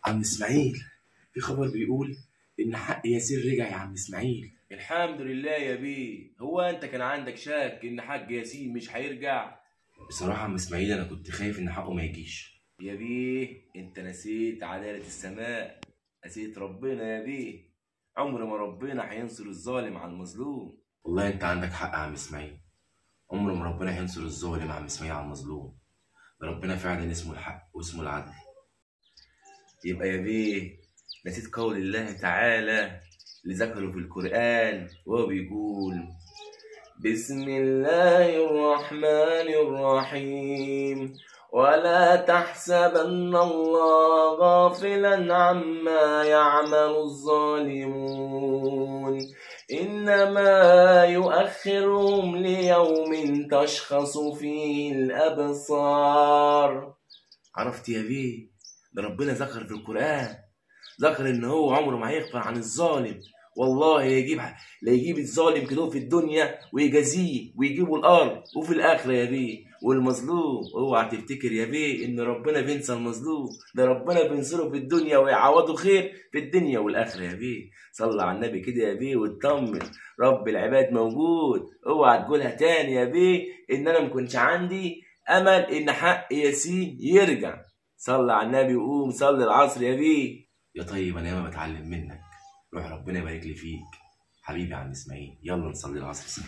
عم اسماعيل، في خبر بيقول ان حق ياسين رجع يا عم اسماعيل. الحمد لله يا بيه. هو انت كان عندك شك ان حاج ياسين مش هيرجع؟ بصراحه يا عم اسماعيل انا كنت خايف ان حقه ما يجيش. يا بيه انت نسيت عدالة السماء، نسيت ربنا يا بيه. عمر ما ربنا هينصر الظالم على المظلوم. والله انت عندك حق يا عم اسماعيل، عمر ما ربنا هينصر الظالم يا عم اسماعيل على المظلوم. ده ربنا فعلا اسمه الحق واسمه العدل. يبقى يا بيه نسيت قول الله تعالى اللي ذكره في القرآن وهو بيقول: بسم الله الرحمن الرحيم، ولا تحسبن الله غافلا عما يعمل الظالمون، إنما يؤخرهم ليوم تشخص فيه الأبصار. عرفت يا بيه؟ ده ربنا ذكر في القرآن، ذكر ان هو عمره ما هيغفر عن الظالم. والله لا يجيب الظالم كده في الدنيا ويجازيه ويجيبه الارض وفي الاخره يا بيه. والمظلوم اوعى تفتكر يا بيه ان ربنا بينسى المظلوم، ده ربنا بينصره في الدنيا ويعوضه خير في الدنيا والاخره يا بيه. صلى على النبي كده يا بيه واطمن، رب العباد موجود. اوعى تقولها تاني يا بيه ان انا ما كنتش عندي امل ان حق ياسين يرجع. صلى على النبي وقوم صلي العصر يا بيه. يا طيب انا ياما بتعلم منك، روح ربنا يبارك لي فيك. حبيبي يا عم اسماعيل، يلا نصلي العصر سوا.